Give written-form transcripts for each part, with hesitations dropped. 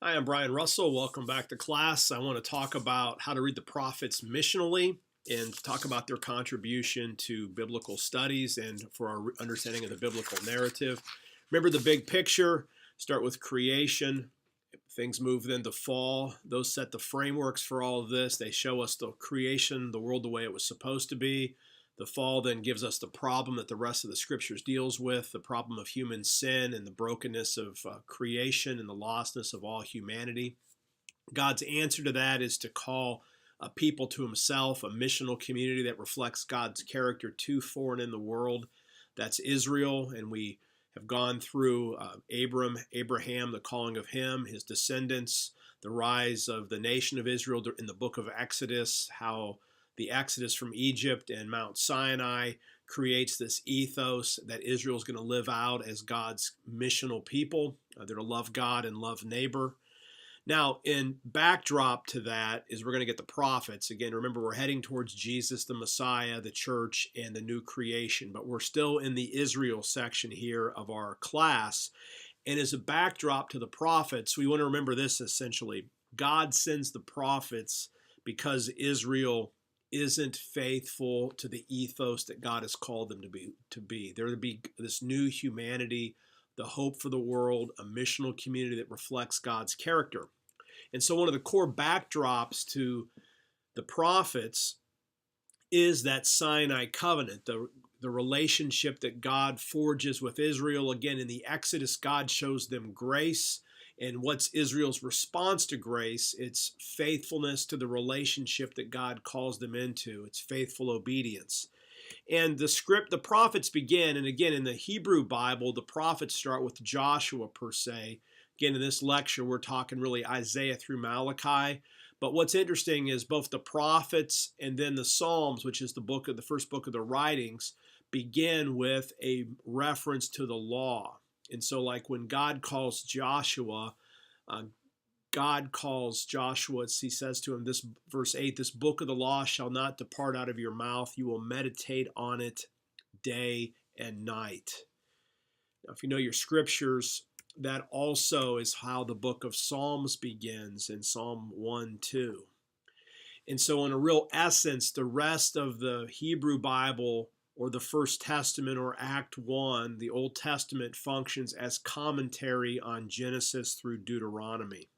Hi, I'm Brian Russell. Welcome back to class. I want to talk about how to read the prophets missionally and talk about their contribution to biblical studies and for our understanding of the biblical narrative. Remember the big picture. Start with creation. Things move then to fall. Those set the frameworks for all of this. They show us the creation, the world the way it was supposed to be. The fall then gives us the problem that the rest of the scriptures deals with, the problem of human sin and the brokenness of creation and the lostness of all humanity. God's answer to that is to call a people to himself, a missional community that reflects God's character to, for, and in the world. That's Israel, and we have gone through Abraham, the calling of him, his descendants, the rise of the nation of Israel in the book of Exodus, how the Exodus from Egypt and Mount Sinai creates this ethos that Israel is going to live out as God's missional people. They're to love God and love neighbor. Now, in backdrop to that is we're going to get the prophets. Again, remember, we're heading towards Jesus, the Messiah, the church, and the new creation. But we're still in the Israel section here of our class. And as a backdrop to the prophets, we want to remember this essentially. God sends the prophets because Israel isn't faithful to the ethos that God has called them to be. They're to be this new humanity, the hope for the world, a missional community that reflects God's character. And so one of the core backdrops to the prophets is that Sinai covenant, the relationship that God forges with Israel. Again, in the Exodus, God shows them grace. And what's Israel's response to grace? It's faithfulness to the relationship that God calls them into. It's faithful obedience. And the prophets begin, and again, in the Hebrew Bible, the prophets start with Joshua per se. Again, in this lecture, we're talking really Isaiah through Malachi. But what's interesting is both the prophets and then the Psalms, which is the first book of the writings, begin with a reference to the law. And so like when God calls Joshua, he says to him, this verse 8, this book of the law shall not depart out of your mouth. You will meditate on it day and night. Now, if you know your scriptures, that also is how the book of Psalms begins in Psalm 1:2. And so in a real essence, the rest of the Hebrew Bible or the First Testament or Act 1, the Old Testament functions as commentary on Genesis through Deuteronomy.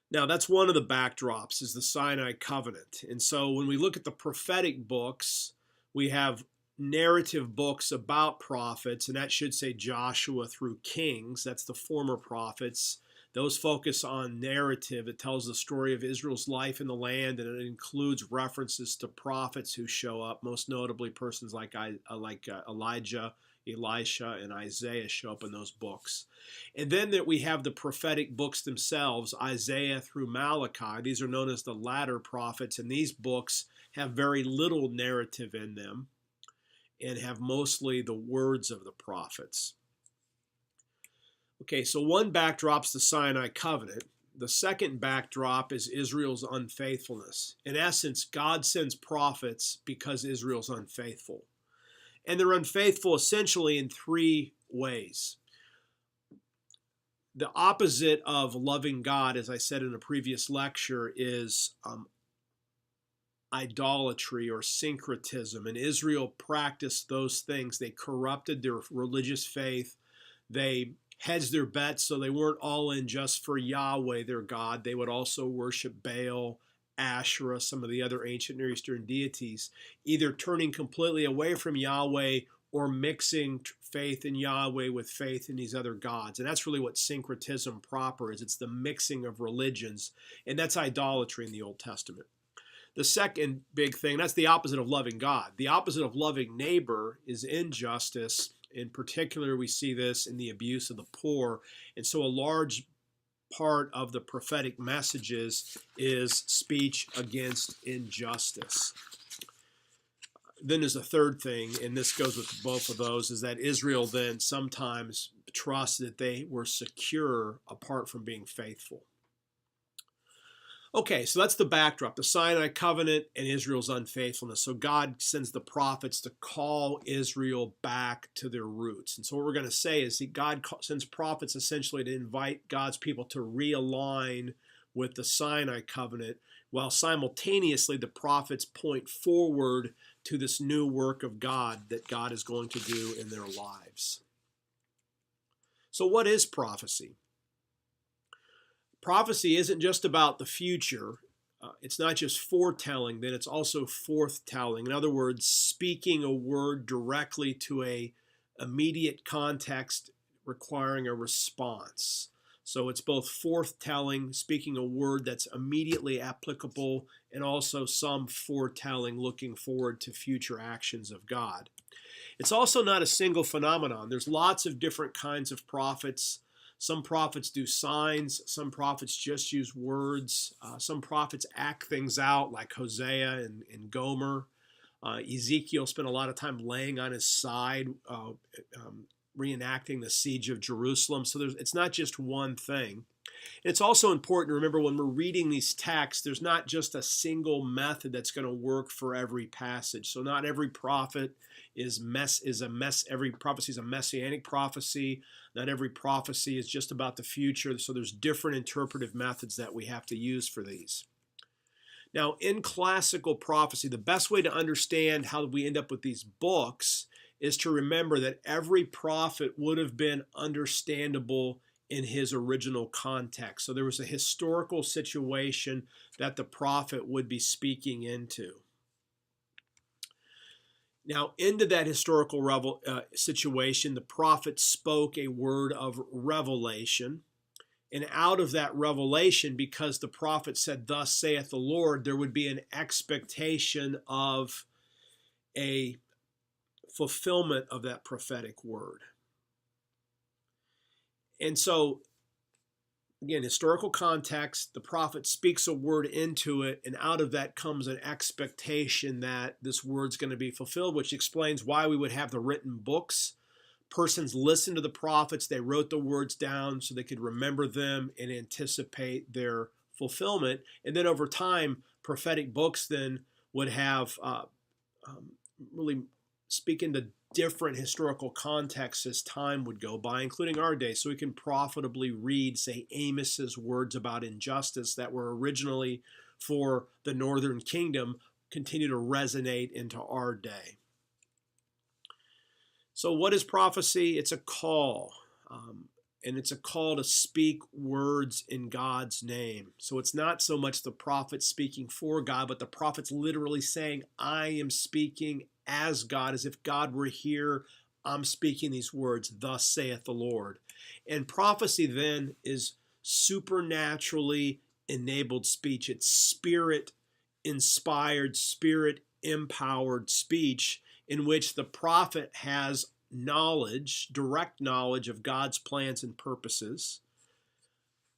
Now, that's one of the backdrops is the Sinai covenant. And so when we look at the prophetic books, we have narrative books about prophets, and that should say Joshua through Kings. That's the former prophets. Those focus on narrative. It tells the story of Israel's life in the land, and it includes references to prophets who show up, most notably persons like Elijah, Elisha, and Isaiah show up in those books. And then that we have the prophetic books themselves, Isaiah through Malachi. These are known as the latter prophets, and these books have very little narrative in them and have mostly the words of the prophets. Okay, so one backdrop's the Sinai covenant. The second backdrop is Israel's unfaithfulness. In essence, God sends prophets because Israel's unfaithful. And they're unfaithful essentially in three ways. The opposite of loving God, as I said in a previous lecture, is idolatry or syncretism. And Israel practiced those things. They corrupted their religious faith. They hedged their bets so they weren't all in just for Yahweh, their God. They would also worship Baal, Asherah, some of the other ancient Near Eastern deities, either turning completely away from Yahweh or mixing faith in Yahweh with faith in these other gods. And that's really what syncretism proper is. It's the mixing of religions, and that's idolatry in the Old Testament. The second big thing, that's the opposite of loving God. The opposite of loving neighbor is injustice. In particular, we see this in the abuse of the poor. And so a large part of the prophetic messages is speech against injustice. Then there's a third thing, and this goes with both of those, is that Israel then sometimes trusts that they were secure apart from being faithful. Okay, so that's the backdrop, the Sinai covenant and Israel's unfaithfulness. So God sends the prophets to call Israel back to their roots. And so what we're going to say is that God sends prophets essentially to invite God's people to realign with the Sinai covenant, while simultaneously the prophets point forward to this new work of God that God is going to do in their lives. So what is prophecy? Prophecy isn't just about the future. It's not just foretelling, then it's also forthtelling. In other words, speaking a word directly to a immediate context requiring a response. So it's both forthtelling, speaking a word that's immediately applicable, and also some foretelling, looking forward to future actions of God. It's also not a single phenomenon. There's lots of different kinds of prophets. Some prophets do signs. Some prophets just use words. Some prophets act things out, like Hosea and Gomer. Ezekiel spent a lot of time laying on his side, reenacting the siege of Jerusalem. So it's not just one thing. It's also important to remember when we're reading these texts, there's not just a single method that's going to work for every passage. So not every prophet every prophecy is a messianic prophecy. Not every prophecy is just about the future. So there's different interpretive methods that we have to use for these. Now, in classical prophecy, the best way to understand how we end up with these books is to remember that every prophet would have been understandable in his original context. So there was a historical situation that the prophet would be speaking into. Now, into that historical situation, the prophet spoke a word of revelation. And out of that revelation, because the prophet said, "Thus saith the Lord," there would be an expectation of a fulfillment of that prophetic word. And so, again, historical context, the prophet speaks a word into it, and out of that comes an expectation that this word's going to be fulfilled, which explains why we would have the written books. Persons listened to the prophets, they wrote the words down so they could remember them and anticipate their fulfillment. And then over time, prophetic books then would have really speak into different historical contexts as time would go by, including our day, so we can profitably read, say, Amos's words about injustice that were originally for the northern kingdom, continue to resonate into our day. So what is prophecy? It's a call, and it's a call to speak words in God's name. So it's not so much the prophet speaking for God, but the prophet's literally saying, "I am speaking as God, as if God were here. I'm speaking these words, thus saith the Lord." And prophecy then is supernaturally enabled speech. It's spirit-inspired, spirit-empowered speech in which the prophet has knowledge, direct knowledge of God's plans and purposes,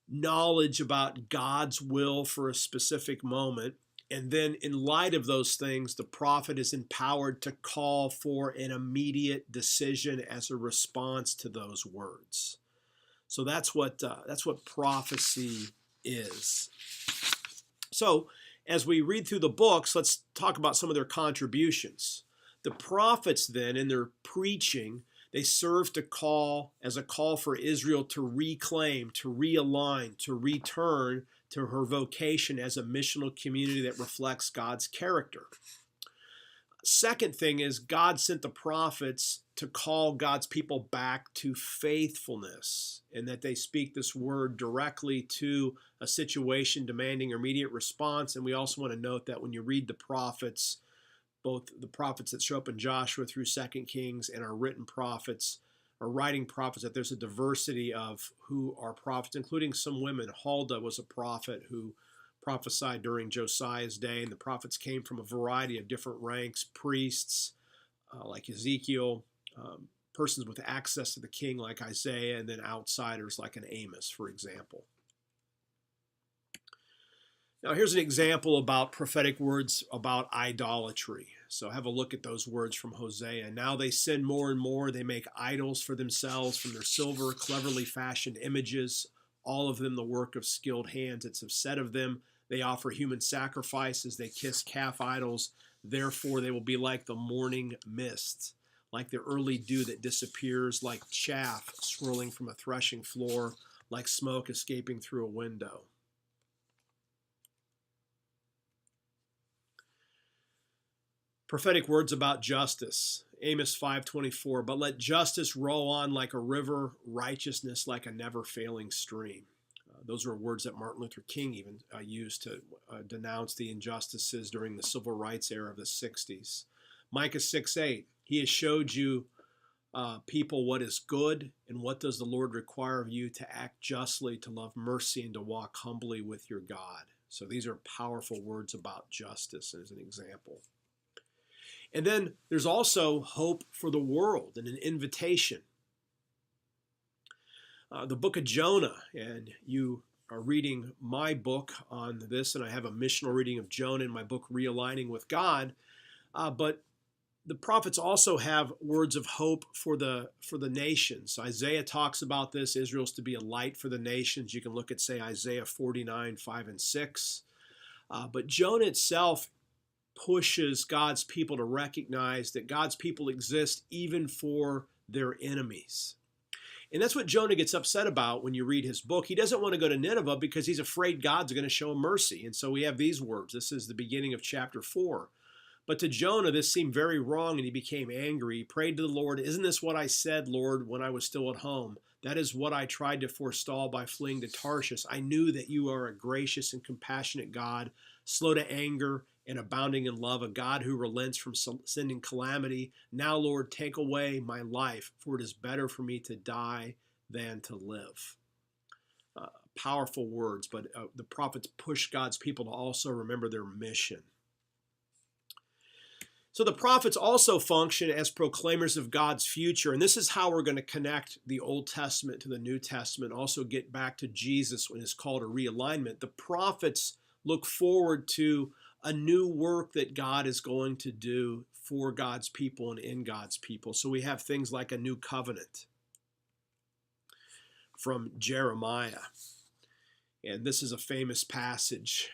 knowledge about God's will for a specific moment, and then in light of those things, the prophet is empowered to call for an immediate decision as a response to those words. So that's what prophecy is. So as we read through the books, let's talk about some of their contributions. The prophets then, in their preaching, they serve to call as a call for Israel to reclaim, to realign, to return to her vocation as a missional community that reflects God's character. Second thing is God sent the prophets to call God's people back to faithfulness, and that they speak this word directly to a situation demanding immediate response. And we also want to note that when you read the prophets, both the prophets that show up in Joshua through 2 Kings and our written prophets, or writing prophets, that there's a diversity of who are prophets, including some women. Huldah was a prophet who prophesied during Josiah's day, and the prophets came from a variety of different ranks: priests like Ezekiel, persons with access to the king like Isaiah, and then outsiders like an Amos, for example. Now here's an example about prophetic words about idolatry. So have a look at those words from Hosea. "Now they sin more and more. They make idols for themselves from their silver, cleverly fashioned images, all of them the work of skilled hands. It's said of them, They offer human sacrifices. They kiss calf idols. Therefore, they will be like the morning mist, like the early dew that disappears, like chaff swirling from a threshing floor, like smoke escaping through a window. Prophetic words about justice. Amos 5:24, but let justice roll on like a river, righteousness like a never-failing stream. Those were words that Martin Luther King even used to denounce the injustices during the civil rights era of the 60s. Micah 6:8, he has showed you people what is good, and what does the Lord require of you? To act justly, to love mercy, and to walk humbly with your God. So these are powerful words about justice as an example. And then there's also hope for the world and an invitation. The book of Jonah, and you are reading my book on this, and I have a missional reading of Jonah in my book, Realigning with God. But the prophets also have words of hope for the nations. Isaiah talks about this. Israel's to be a light for the nations. You can look at, say, Isaiah 49:5-6. But Jonah itself pushes God's people to recognize that God's people exist even for their enemies. And that's what Jonah gets upset about when you read his book. He doesn't want to go to Nineveh because he's afraid God's going to show him mercy. And so we have these words. This is the beginning of chapter 4. But to Jonah, this seemed very wrong, and he became angry. He prayed to the Lord, "Isn't this what I said, Lord, when I was still at home? That is what I tried to forestall by fleeing to Tarshish. I knew that you are a gracious and compassionate God, slow to anger and abounding in love, a God who relents from sending calamity. Now, Lord, take away my life, for it is better for me to die than to live." Powerful words, but the prophets push God's people to also remember their mission. So the prophets also function as proclaimers of God's future, and this is how we're going to connect the Old Testament to the New Testament, also get back to Jesus when it's called a realignment. The prophets look forward to a new work that God is going to do for God's people and in God's people. So we have things like a new covenant from Jeremiah. And this is a famous passage.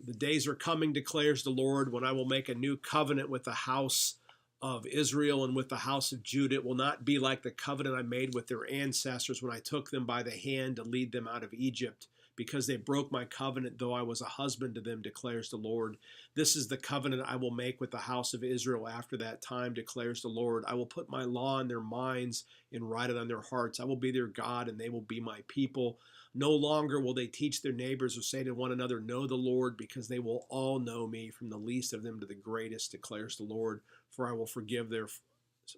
The days are coming, declares the Lord, when I will make a new covenant with the house of Israel and with the house of Judah. It will not be like the covenant I made with their ancestors when I took them by the hand to lead them out of Egypt, because they broke my covenant, though I was a husband to them, declares the Lord. This is the covenant I will make with the house of Israel after that time, declares the Lord. I will put my law in their minds and write it on their hearts. I will be their God, and they will be my people. No longer will they teach their neighbors or say to one another, know the Lord, because they will all know me, from the least of them to the greatest, declares the Lord. For I will forgive their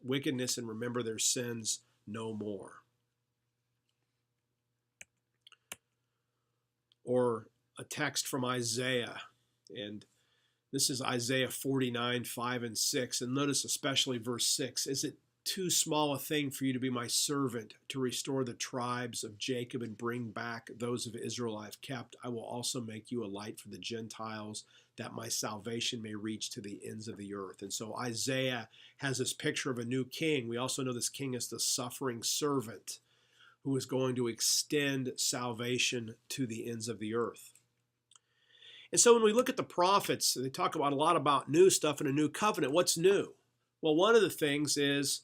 wickedness and remember their sins no more. Or a text from Isaiah, and this is Isaiah 49:5-6, and notice especially verse 6. Is it too small a thing for you to be my servant, to restore the tribes of Jacob and bring back those of Israel I have kept? I will also make you a light for the Gentiles, that my salvation may reach to the ends of the earth. And so Isaiah has this picture of a new king. We also know this king is the suffering servant who is going to extend salvation to the ends of the earth. And so when we look at the prophets, they talk about a lot about new stuff in a new covenant. What's new? Well, one of the things is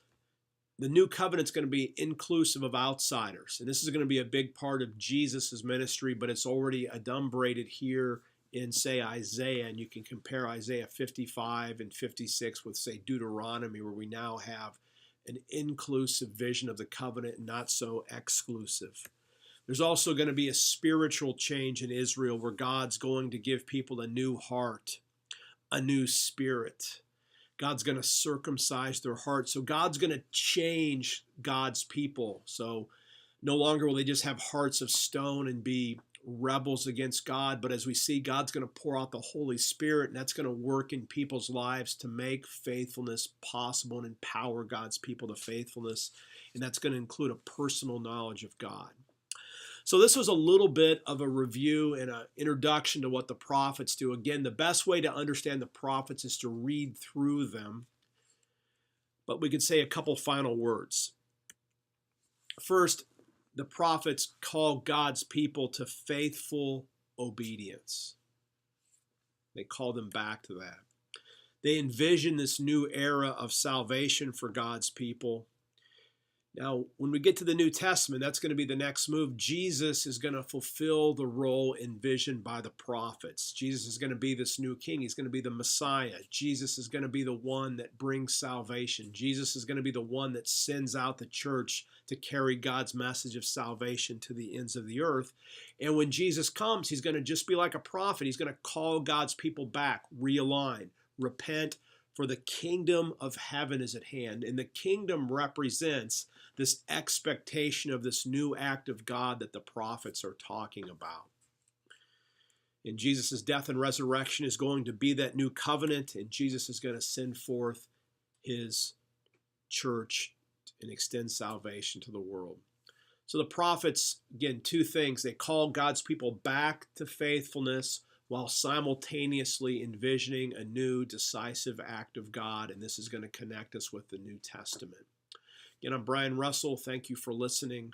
the new covenant is going to be inclusive of outsiders. And this is going to be a big part of Jesus' ministry, but it's already adumbrated here in, say, Isaiah. And you can compare Isaiah 55 and 56 with, say, Deuteronomy, where we now have an inclusive vision of the covenant, not so exclusive. There's also going to be a spiritual change in Israel, where God's going to give people a new heart, a new spirit. God's going to circumcise their hearts. So God's going to change God's people. So no longer will they just have hearts of stone and be rebels against God, but as we see, God's going to pour out the Holy Spirit, and that's going to work in people's lives to make faithfulness possible and empower God's people to faithfulness. And that's going to include a personal knowledge of God. So this was a little bit of a review and an introduction to what the prophets do. Again, the best way to understand the prophets is to read through them. But we could say a couple final words. First, the prophets call God's people to faithful obedience. They call them back to that. They envision this new era of salvation for God's people. Now, when we get to the New Testament, that's going to be the next move. Jesus is going to fulfill the role envisioned by the prophets. Jesus is going to be this new king. He's going to be the Messiah. Jesus is going to be the one that brings salvation. Jesus is going to be the one that sends out the church to carry God's message of salvation to the ends of the earth. And when Jesus comes, he's going to just be like a prophet. He's going to call God's people back, realign, repent, for the kingdom of heaven is at hand. And the kingdom represents this expectation of this new act of God that the prophets are talking about. And Jesus' death and resurrection is going to be that new covenant, and Jesus is going to send forth his church and extend salvation to the world. So the prophets, again, two things. They call God's people back to faithfulness while simultaneously envisioning a new decisive act of God, and this is going to connect us with the New Testament. Again, I'm Brian Russell. Thank you for listening.